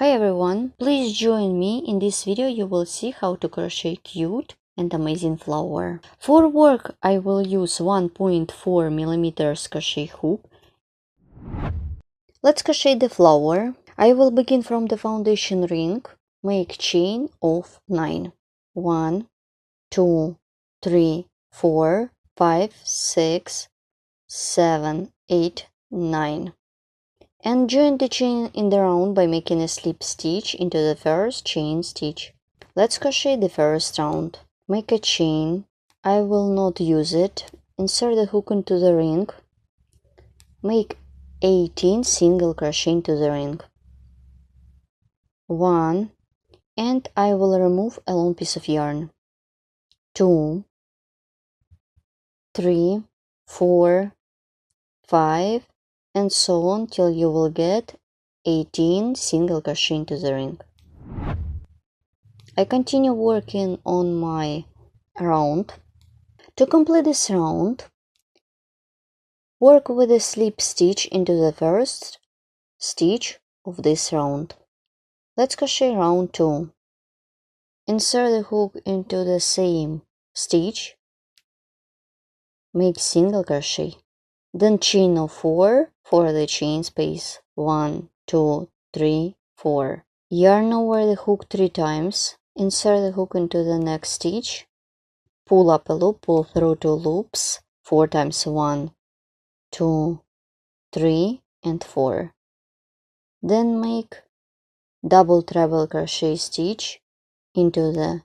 Hi everyone, please join me. In this video you will see how to crochet cute and amazing flower. For work I will use 1.4 millimeters crochet hook. Let's crochet the flower. I will begin from the foundation ring. Make chain of 9. 1, 2, 3, 4, 5, 6, 7, 8, 9. And join the chain in the round by making a slip stitch into the first chain stitch. Let's crochet the first round. Make a chain. I will not use it. Insert the hook into the ring. Make 18 single crochet into the ring. 1, and I will remove a long piece of yarn. 2, 3, 4, 5, and so on till you will get 18 single crochet into the ring. I continue working on my round. To complete this round, work with a slip stitch into the first stitch of this round. Let's crochet round 2. Insert the hook into the same stitch. Make single crochet. Then chain of 4 for the chain space. 1, 2, 3, 4. Yarn over the hook 3 times. Insert the hook into the next stitch. Pull up a loop, pull through 2 loops 4 times. 1, 2, 3, and 4. Then make double treble crochet stitch into the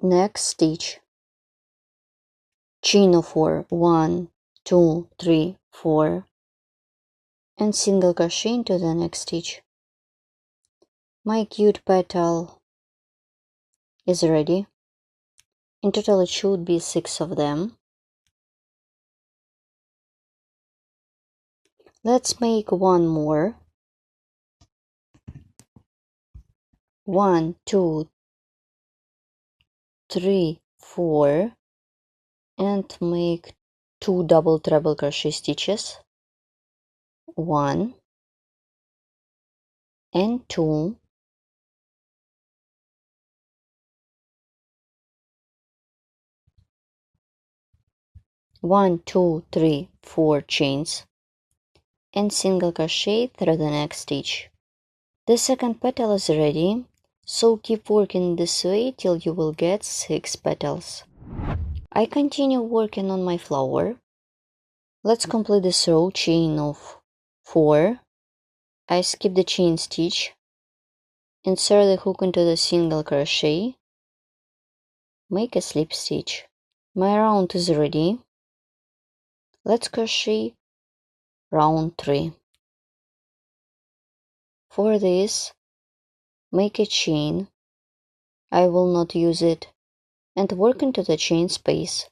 next stitch. Chain of 4. 1, 2, 3, 4. And single crochet into the next stitch. My cute petal is ready. In total it should be 6 of them. Let's make one more. 1, 2, 3, 4, and make 2 double treble crochet stitches. 1 and 2. 1, 2, 3, 4 chains and single crochet through the next stitch. The second petal is ready, so keep working this way till you will get 6 petals. I continue working on my flower. Let's complete this row. Chain of 4. I skip the chain stitch. Insert the hook into the single crochet. Make a slip stitch. My round is ready. Let's crochet round 3. For this, make a chain. I will not use it. And work into the chain space.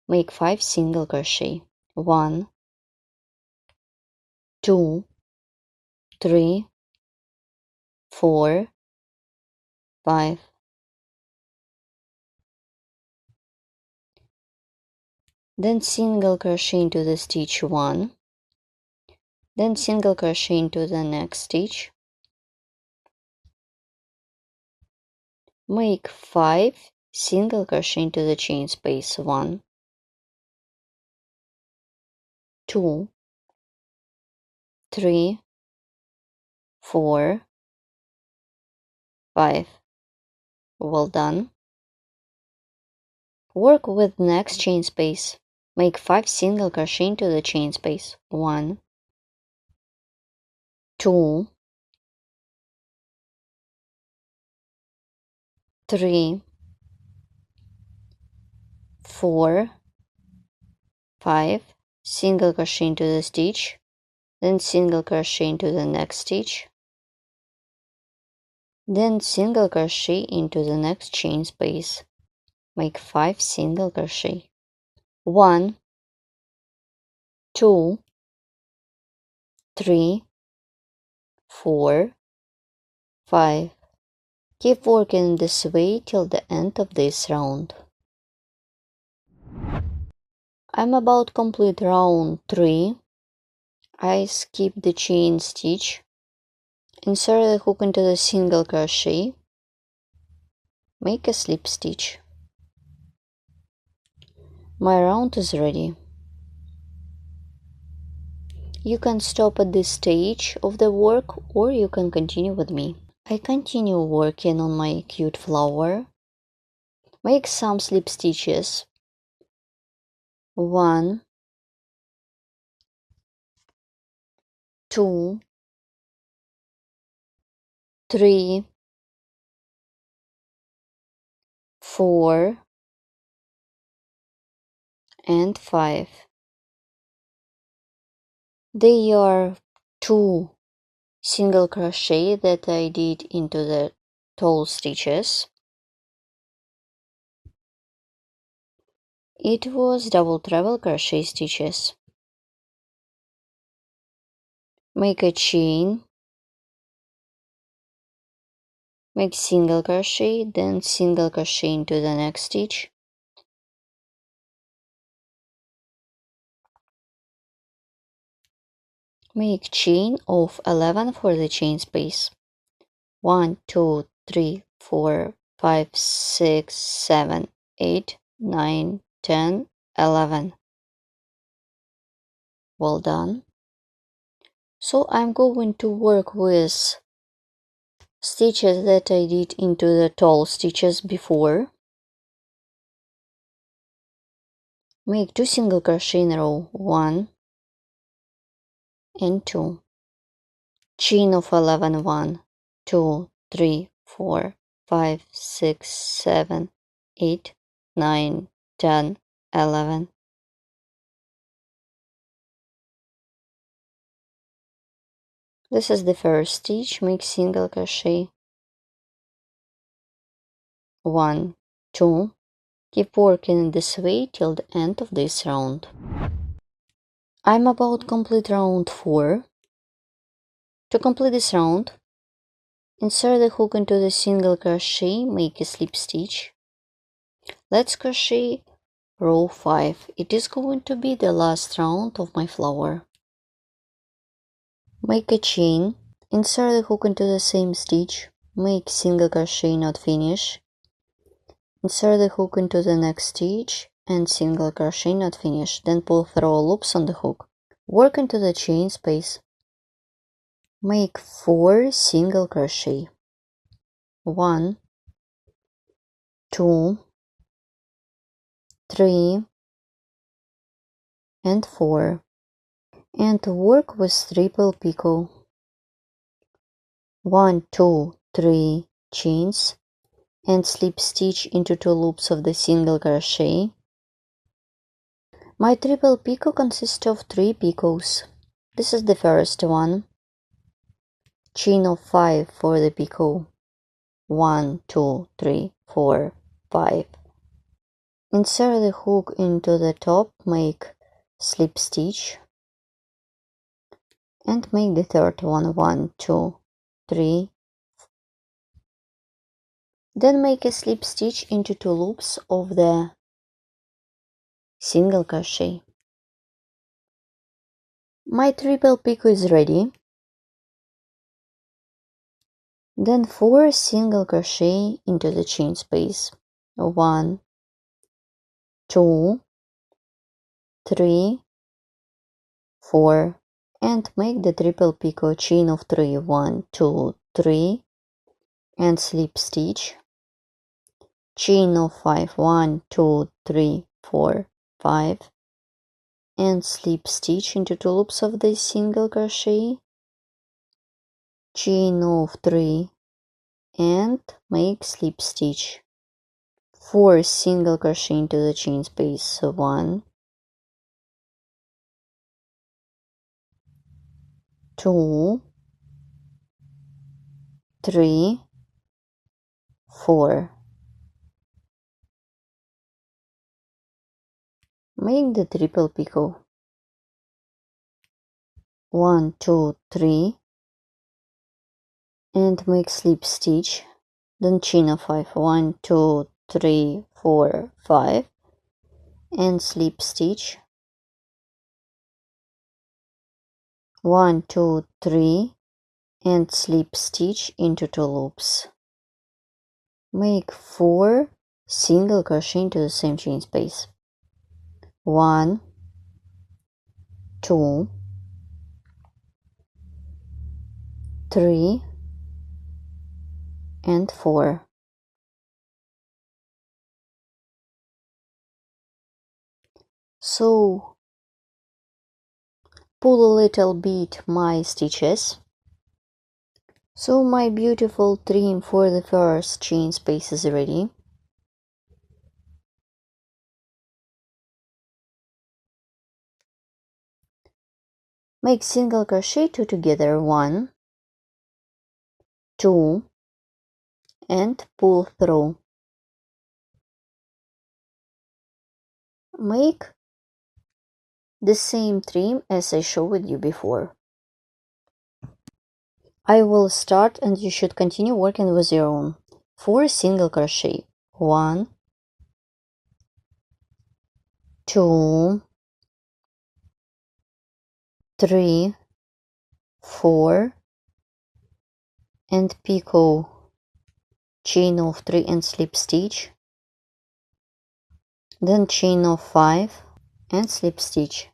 Make 5 single crochet. 1, 2, 3, 4, 5. Then single crochet into the stitch 1. Then single crochet into the next stitch. Make 5 single crochet into the chain space. 1, 2, 3, 4, 5. Well done. Work with next chain space. Make 5 single crochet into the chain space. 1, 2, 3, 4, 5. Single crochet into the stitch. Then single crochet into the next stitch. Then single crochet into the next chain space. Make 5 single crochet. 1, 2, 3, 4, 5. Keep working this way till the end of this round. I'm about to complete round 3. I skip the chain stitch, insert the hook into the single crochet, make a slip stitch. My round is ready. You can stop at this stage of the work or you can continue with me. I continue working on my cute flower. Make some slip stitches. 1, 2, 3, 4, and 5. They are 2 single crochet that I did into the tall stitches. It was double treble crochet stitches. Make a chain, make single crochet, then single crochet into the next stitch, make chain of 11 for the chain space. 1, 2, 3, 4, 5, 6, 7, 8, 9, 10, 11. Well done. So I'm going to work with stitches that I did into the tall stitches before. Make 2 single crochet in a row, 1 and 2. Chain of 11, 1, 2, 3, 4, 5, 6, 7, 8, 9, 10, 11. This is the first stitch. Make single crochet, 1, 2. Keep working this way till the end of this round. I'm about to complete round 4. To complete this round, insert the hook into the single crochet, make a slip stitch. Let's crochet row 5. It is going to be the last round of my flower. Make a chain, insert the hook into the same stitch, make single crochet not finish. Insert the hook into the next stitch and single crochet not finish, then pull through loops on the hook. Work into the chain space. Make 4 single crochet. 1, 2, 3, and 4. And work with triple picot. 1, 2, 3 chains and slip stitch into 2 loops of the single crochet. My triple picot consists of 3 picots. This is the first one. Chain of 5 for the picot. 1, 2, 3, 4, 5. Insert the hook into the top, make slip stitch, and make the third one. 1, 2, 3. Then make a slip stitch into 2 loops of the single crochet. My triple picot is ready. Then 4 single crochet into the chain space. 1, 2, 3, 4, and make the triple picot, chain of 3. 1, 2, 3, and slip stitch. Chain of 5. 1, 2, 3, 4, 5, and slip stitch into 2 loops of the single crochet. Chain of 3 and make slip stitch. 4 single crochet into the chain space. So 1, 2, 3, 4. Make the triple picot. 1, 2, 3, and make slip stitch. Then chain of 5. 1, 2, 3, 4, 5, and slip stitch. 1, 2, 3, and slip stitch into 2 loops. Make 4 single crochet into the same chain space. 1, 2, 3, and 4. So pull a little bit my stitches. So my beautiful trim for the first chain space is ready. Make single crochet 2 together, 1, 2, and pull through. Make the same trim as I showed you before. I will start and you should continue working with your own. 4 single crochet, 1, 2, 3, 4, and picot, chain of 3 and slip stitch, then chain of 5 and slip stitch,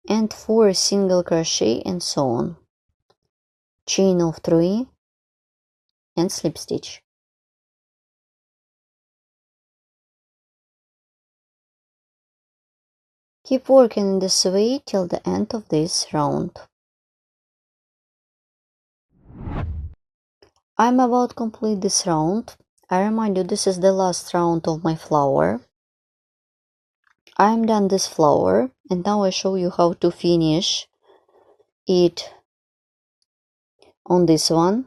and 4 single crochet, and so on. Chain of 3 and slip stitch. Keep working in this way till the end of this round. I'm about to complete this round. I remind you, this is the last round of my flower. I'm done this flower, and now I show you how to finish it on this one.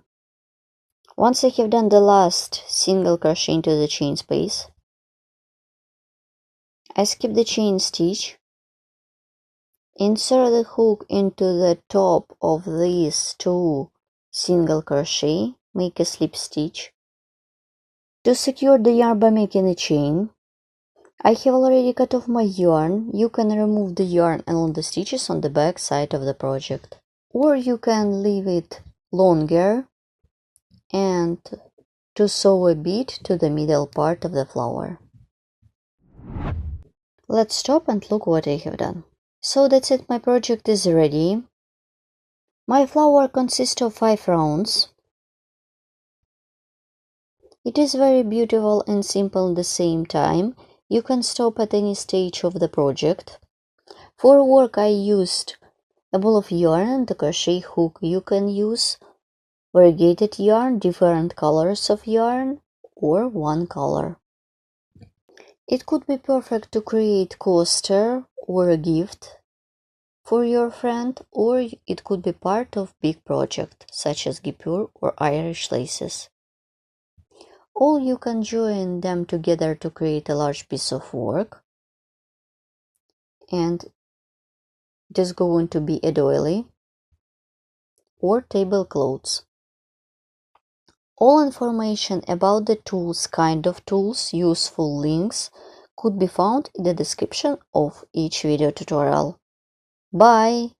Once I have done the last single crochet into the chain space, I skip the chain stitch, insert the hook into the top of these 2 single crochet, make a slip stitch. To secure the yarn by making a chain, I have already cut off my yarn. You can remove the yarn along the stitches on the back side of the project, or you can leave it longer and to sew a bead to the middle part of the flower. Let's stop and look what I have done. So that's it, my project is ready. My flower consists of 5 rounds. It is very beautiful and simple at the same time. You can stop at any stage of the project. For work I used a ball of yarn and a crochet hook. You can use variegated yarn, different colors of yarn, or one color. It could be perfect to create coaster or a gift for your friend, or it could be part of big project such as guipure or Irish laces. Or you can join them together to create a large piece of work, and it is going to be a doily or tablecloths. All information about the tools, kind of tools, useful links could be found in the description of each video tutorial. Bye!